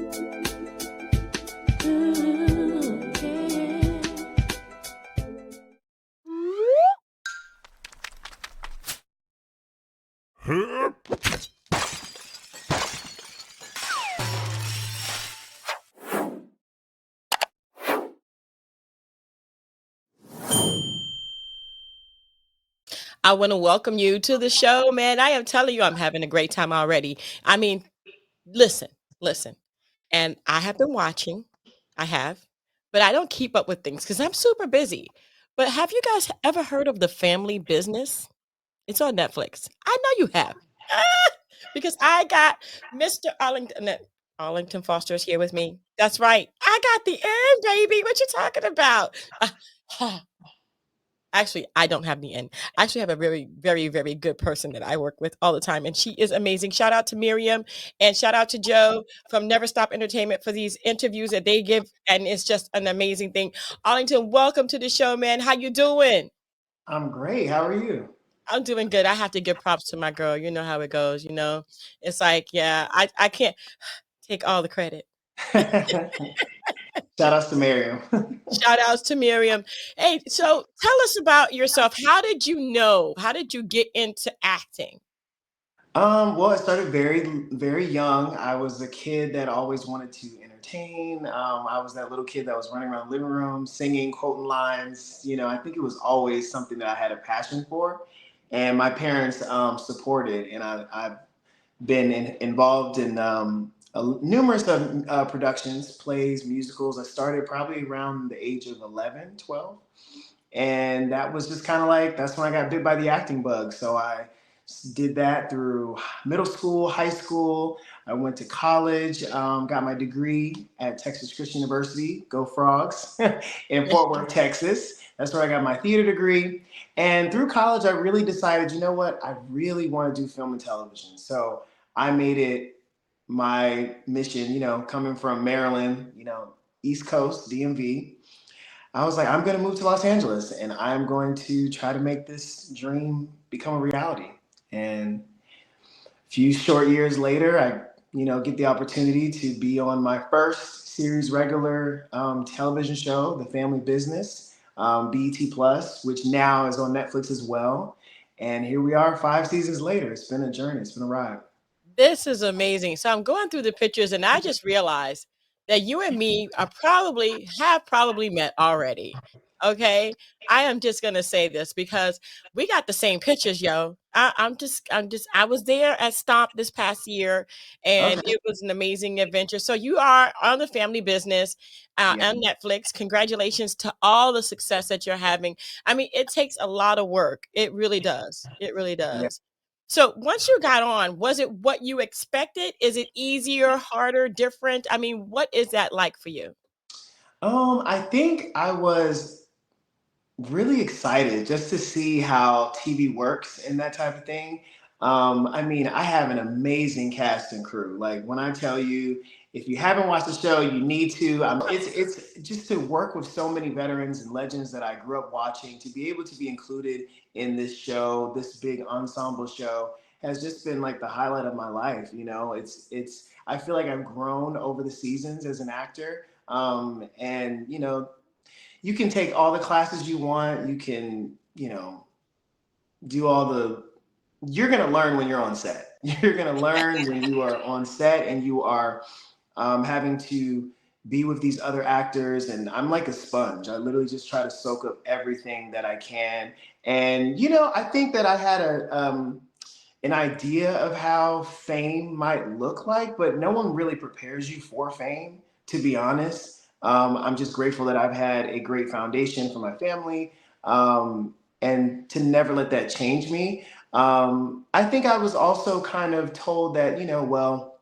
Ooh, yeah. I want to welcome you to the show, man. I am telling you, I'm having a great time already. I mean, listen, listen. And I have been watching, I have, but I don't keep up with things because I'm super busy. But have you guys ever heard of The Family Business? It's on Netflix. I know you have. Ah, because I got Mr. Arlington Foster is here with me. That's right. I got the end, baby. What you talking about? Actually, I don't have the end. I actually have a very, very, very good person that I work with all the time, and she is amazing. Shout out to Miriam and shout out to Joe from Never Stop Entertainment for these interviews that they give, and it's just an amazing thing. Arlington, welcome to the show, man. How you doing? I'm great. How are you? I'm doing good. I have to give props to my girl. You know how it goes, you know? It's like, yeah, I can't take all the credit. Shout outs to Miriam. Shout outs to Miriam. Hey, so tell us about yourself. How did you know? How did you get into acting? Well, it started very young. I was a kid that always wanted to entertain. I was that little kid that was running around the living room, singing, quoting lines. I think it was always something that I had a passion for, and my parents supported. And I've been involved in numerous productions, plays, musicals. I started probably around the age of 11, 12. And that was just kind of like, that's when I got bit by the acting bug. So I did that through middle school, high school. I went to college, got my degree at Texas Christian University, go Frogs, in Fort Worth, Texas. That's where I got my theater degree. And through college, I really decided, you know what, I really want to do film and television. So I made it my mission, coming from Maryland, East Coast, DMV. I was like, I'm going to move to Los Angeles and I'm going to try to make this dream become a reality. And a few short years later, I, get the opportunity to be on my first series regular television show, The Family Business, BET Plus, which now is on Netflix as well. And here we are 5 seasons later. It's been a journey. It's been a ride. This is amazing. So I'm going through the pictures and I just realized that you and me are probably met already. Okay. I am just gonna say this because we got the same pictures, yo. I was there at Stomp this past year and Okay. it was an amazing adventure. So you are on The Family Business Yeah. on Netflix. Congratulations to all the success that you're having. I mean, it takes a lot of work. It really does. It really Yeah. does. So once you got on, was it what you expected? Is it easier, harder, different? I mean, what is that like for you? I think I was really excited just to see how TV works and that type of thing. I mean, I have an amazing cast and crew. Like when I tell you, if you haven't watched the show, you need to. It's just to work with so many veterans and legends that I grew up watching. To be able to be included in this show, this big ensemble show, has just been like the highlight of my life. It's. I feel like I've grown over the seasons as an actor. And you can take all the classes you want. You can, do all the. You're gonna learn when you're on set. You're gonna learn when you are on set and you are having to be with these other actors. And I'm like a sponge. I literally just try to soak up everything that I can. And I think that I had an idea of how fame might look like, but no one really prepares you for fame, to be honest. I'm just grateful that I've had a great foundation for my family, and to never let that change me. I think I was also kind of told that, well,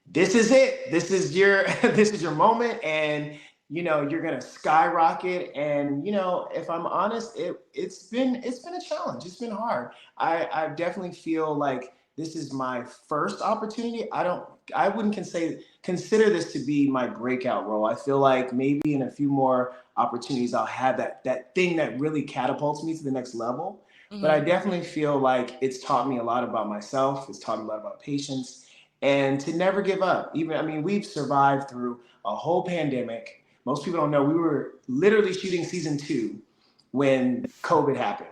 this is it. This is your this is your moment, and you're gonna skyrocket. And if I'm honest, it's been a challenge. It's been hard. I definitely feel like this is my first opportunity. I wouldn't consider this to be my breakout role. I feel like maybe in a few more opportunities I'll have that thing that really catapults me to the next level. But I Mhm. definitely feel like it's taught me a lot about myself. It's taught me a lot about patience, and to never give up. Even, I mean, we've survived through a whole pandemic. Most people don't know we were literally shooting season 2 when COVID happened.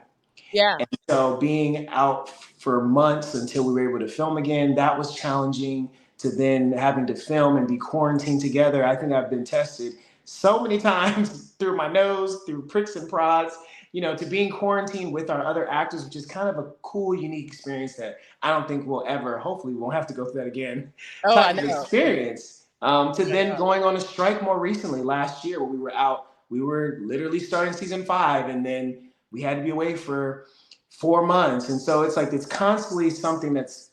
Yeah. And so being out for months until we were able to film again, that was challenging. To then having to film and be quarantined together, I think I've been tested so many times through my nose, through pricks and prods, to being quarantined with our other actors, which is kind of a cool, unique experience that I don't think we'll ever, hopefully, we won't have to go through that again, Oh, I type of know. experience. To I then know. going on a strike more recently last year where we were out, we were literally starting season 5, and then we had to be away for 4 months. And so it's like it's constantly something that's,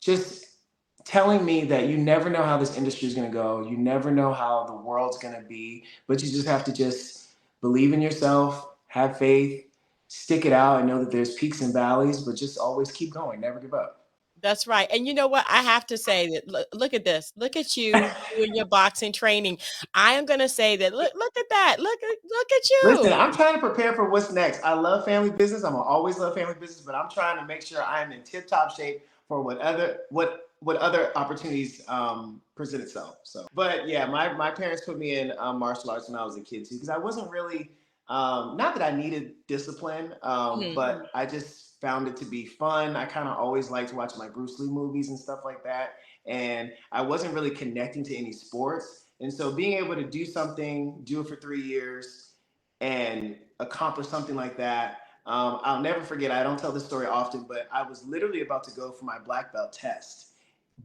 just telling me that you never know how this industry is going to go. You never know how the world's going to be, but you just have to just believe in yourself, have faith, stick it out, and know that there's peaks and valleys, but just always keep going, never give up. That's right. And you know what? I have to say that look at this. Look at you doing your boxing training. I am going to say that look at that. Look at Listen, you. I'm trying to prepare for what's next. I love family business. I'm gonna always love family business, but I'm trying to make sure I am in tip top shape for what other opportunities present itself. So, but yeah, my parents put me in martial arts when I was a kid too, because I wasn't really not that I needed discipline, Mhm. but I just found it to be fun. I kind of always liked watching like Bruce Lee movies and stuff like that, and I wasn't really connecting to any sports. And so being able to do something, do it for 3 years and accomplish something like that. I'll never forget. I don't tell this story often, but I was literally about to go for my black belt test.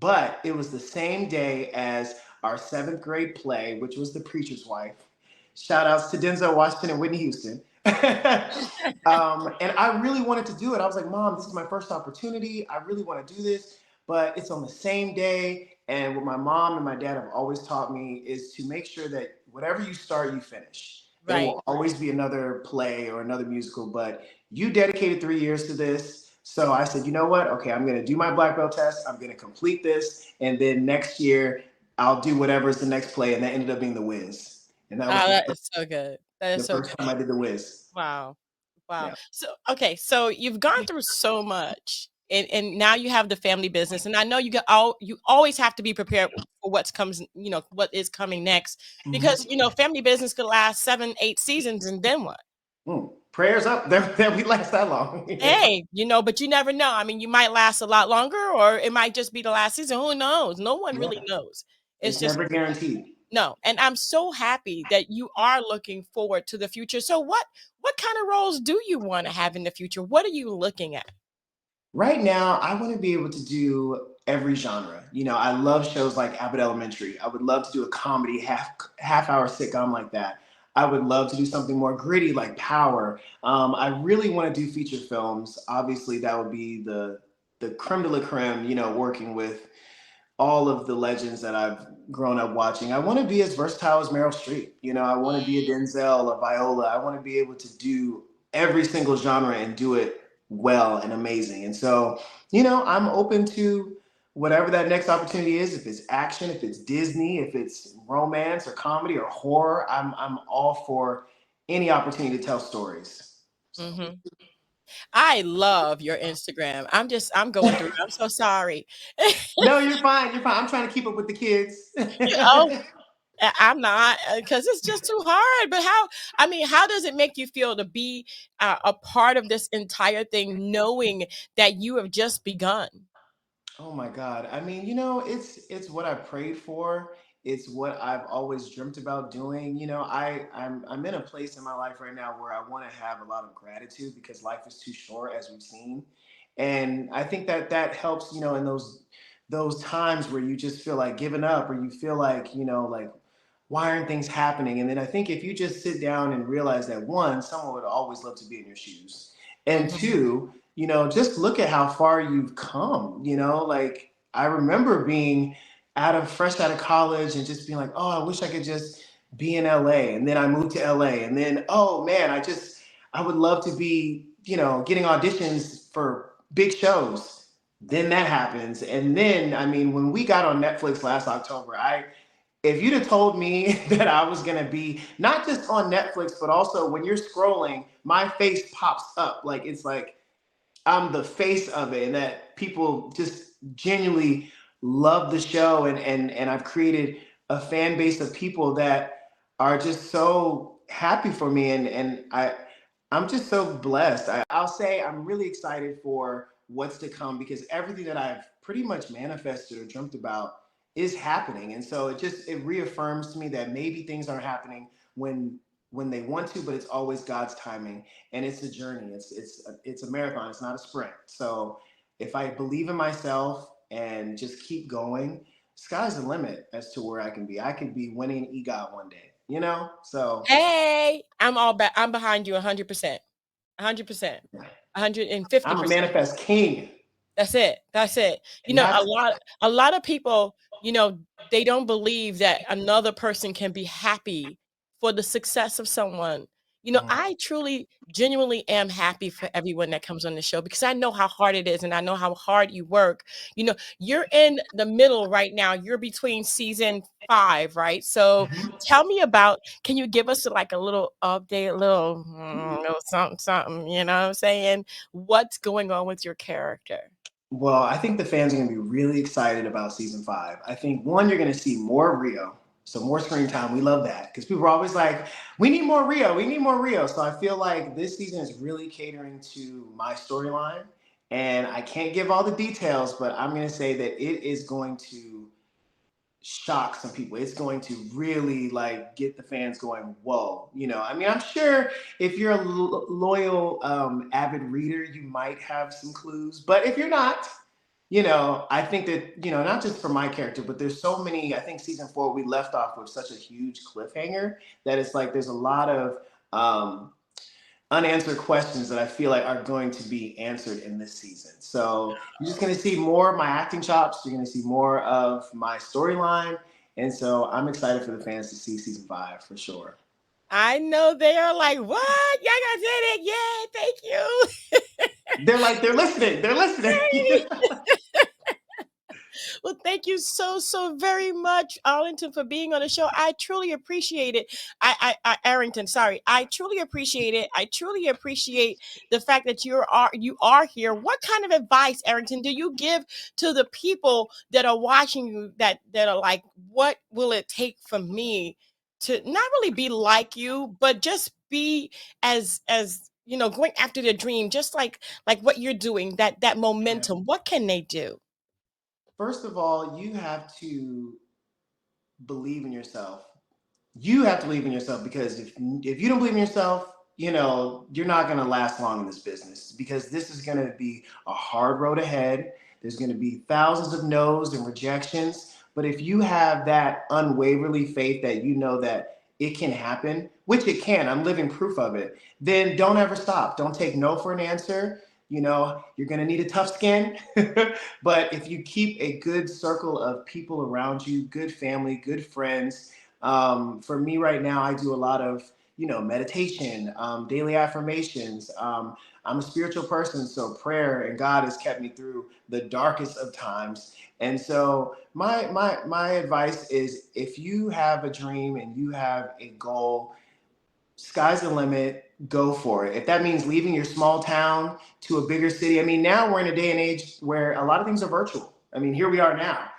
But it was the same day as our seventh grade play, which was The Preacher's Wife. Shout outs to Denzel Washington and Whitney Houston. And I really wanted to do it. I was like, Mom, this is my first opportunity. I really want to do this, but it's on the same day. And what my mom and my dad have always taught me is to make sure that whatever you start, you finish. There Right. will always be another play or another musical, but you dedicated 3 years to this. So I said, you know what? Okay, I'm going to do my black belt test. I'm going to complete this. And then next year, I'll do whatever is the next play. And that ended up being The Wiz. And that was Oh, that is so good. That is the so first time good. I did The Wiz. Wow. Wow. Yeah. So, okay, so you've gone through so much and now you have the family business and I know you always have to be prepared for what is coming next because, Mm-hmm. family business could last 7, 8 seasons and then what? Prayers up that we last that long. Hey, but you never know. I mean, you might last a lot longer or it might just be the last season. Who knows? No one Yeah, really knows. It's it's just never guaranteed. no. And I'm so happy that you are looking forward to the future. So what kind of roles do you want to have in the future? What are you looking at? Right now, I want to be able to do every genre. I love shows like Abbott Elementary. I would love to do a comedy half hour sitcom like that. I would love to do something more gritty like Power. I really want to do feature films. Obviously, that would be the creme de la creme. Working with all of the legends that I've grown up watching. I want to be as versatile as Meryl Streep. I want to be a Denzel, a Viola. I want to be able to do every single genre and do it well and amazing. And so, I'm open to whatever that next opportunity is. If it's action, if it's Disney, if it's romance or comedy or horror, I'm all for any opportunity to tell stories. So. Mhm. I love your Instagram. I'm going through it. I'm so sorry. No, you're fine. You're fine. I'm trying to keep up with the kids. Oh, I'm not because it's just too hard. But I mean, how does it make you feel to be a part of this entire thing, knowing that you have just begun? Oh my God. I mean, it's what I prayed for. It's what I've always dreamt about doing. I'm in a place in my life right now where I want to have a lot of gratitude because life is too short, as we've seen. And I think that helps, in those times where you just feel like giving up or you feel like, like why aren't things happening? And then I think if you just sit down and realize that one, someone would always love to be in your shoes. And Mhm. two, just look at how far you've come. Like I remember being fresh out of college and just being like, oh, I wish I could just be in LA. And then I moved to LA. And then, oh man, I would love to be, getting auditions for big shows. Then that happens. And then, I mean, when we got on Netflix last October, if you'd have told me that I was going to be not just on Netflix, but also when you're scrolling, my face pops up. Like it's like I'm the face of it, and that people just genuinely love the show, and I've created a fan base of people that are just so happy for me, and I'm just so blessed. I'll say I'm really excited for what's to come because everything that I've pretty much manifested or dreamt about is happening, and so it reaffirms to me that maybe things aren't happening when they want to, but it's always God's timing, and it's a journey. It's a marathon. It's not a sprint. So if I believe in myself and just keep going, sky's the limit as to where I can be. I could be winning EGOT one day, you know? So Hey, I'm all back. I'm behind you 100%. 100%. yeah. I'm a 150%. manifest king. That's it. That's it. And that's A lot of people, they don't believe that another person can be happy for the success of someone. I truly, genuinely am happy for everyone that comes on the show because I know how hard it is and I know how hard you work. You're in the middle right now. You're between season 5, right? So tell me about, can you give us like a little update, a little something, something, you know what I'm saying? What's going on with your character? well, I think the fans are going to be really excited about season 5. I think one, you're going to see more Rio, so more screen time. We love that because people are always like, "We need more Rio. We need more Rio." So I feel like this season is really catering to my storyline, and I can't give all the details, but I'm going to say that it is going to shock some people. It's going to really like get the fans going. Whoa, I mean, I'm sure if you're a loyal, avid reader, you might have some clues. But if you're not, I think that not just for my character, but there's so many. I think season 4 we left off with such a huge cliffhanger that it's like there's a lot of unanswered questions that I feel like are going to be answered in this season. So you're just going to see more of my acting chops. You're going to see more of my storyline. And so I'm excited for the fans to see season 5 for sure. I know they are like, what? Yaga did it. Yeah, thank you. They're listening. They're listening. Well, thank you so, so very much, Arlington, for being on the show. I truly appreciate it. Arrington, sorry. I truly appreciate it. I truly appreciate the fact that you are here. What kind of advice, Arrington, do you give to the people that are watching you that are like, what will it take for me to not really be like you, but just be as going after the dream, just like what you're doing, that Yeah. momentum. What can they do? First of all, you have to believe in yourself. You have to believe in yourself because if you don't believe in yourself, you're not going to last long in this business because this is going to be a hard road ahead. There's going to be thousands of no's and rejections, but if you have that unwaveringly faith that you know that it can happen, which it can, I'm living proof of it, then don't ever stop. Don't take no for an answer. You're going to need a tough skin, but if you keep a good circle of people around you, good family, good friends, for me right now, I do a lot of meditation, daily affirmations. I'm a spiritual person, so prayer and God has kept me through the darkest of times. And so my advice is, if you have a dream and you have a goal, sky's the limit. Go for it. If that means leaving your small town to a bigger city, I mean, now we're in a day and age where a lot of things are virtual. I mean, here we are now.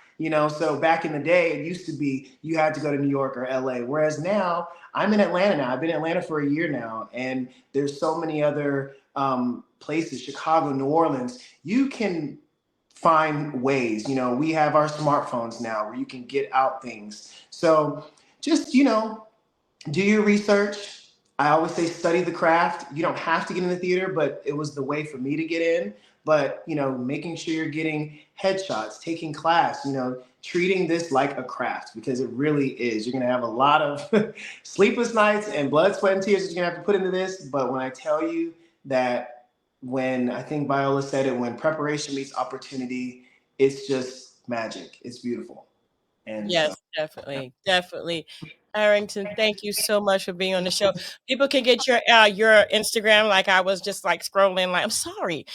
So back in the day, it used to be you had to go to New York or LA. Whereas now, I'm in Atlanta now. I've been in Atlanta for a year now, and there's so many other places, Chicago, New Orleans. You can find ways. We have our smartphones now where you can get out things. So just do your research. I always say study the craft. You don't have to get in the theater, but it was the way for me to get in. But making sure you're getting headshots, taking class, treating this like a craft because it really is. You're gonna have a lot of sleepless nights and blood, sweat, and tears that you're gonna have to put into this. But when I tell you that, when I think Viola said it, when preparation meets opportunity, it's just magic. It's beautiful. And so Yes, definitely, definitely. Arrington, thank you so much for being on the show. People can get your Instagram, like I was just like scrolling, like I'm sorry,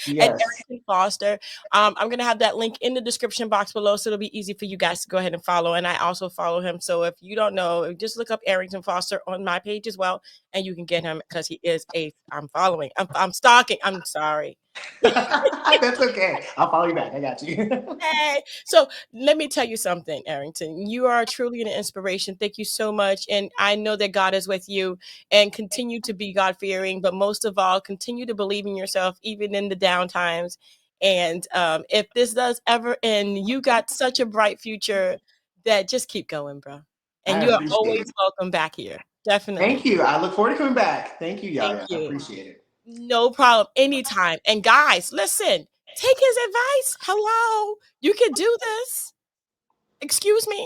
at Yes. Arrington Foster. I'm gonna have that link in the description box below, so it'll be easy for you guys to go ahead and follow. And I also follow him. So if you don't know, just look up Arrington Foster on my page as well, and you can get him because he is a. I'm following. I'm stalking. I'm sorry. That's okay. I'll follow you back. I got you. Hey, so let me tell you something, Arrington. You are truly an inspiration. Thank you so much. And I know that God is with you and continue to be God fearing, but most of all, continue to believe in yourself, even in the down times. And if this does ever end, you got such a bright future that just keep going, bro. I And you are appreciate always it. welcome back here. Definitely. Thank you. I look forward to coming back. Thank you, Thank Yaya. I you. appreciate it. No problem. Anytime. And guys, listen, take his advice. Hello. You can do this. Excuse me?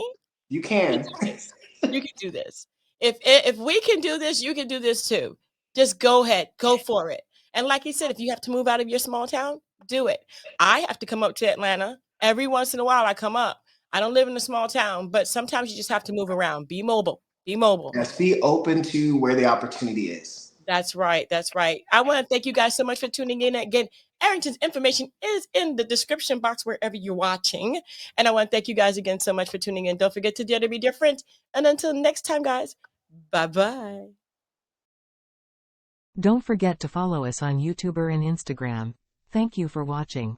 You You can can. do this. You can do this. If we can do this, you can do this too. Just go ahead, go for it. And like he said, if you have to move out of your small town, do it. I have to come up to Atlanta. Every once in a while I come up. I don't live in a small town, but sometimes you just have to move around. Be mobile. Be mobile. Yes, be open to where the opportunity is. That's right. That's right. I want to thank you guys so much for tuning in. Again, Arrington's information is in the description box wherever you're watching. And I want to thank you guys again so much for tuning in. Don't forget to dare to be different. And until next time, guys, bye bye. Don't forget to follow us on YouTube and Instagram. Thank you for watching.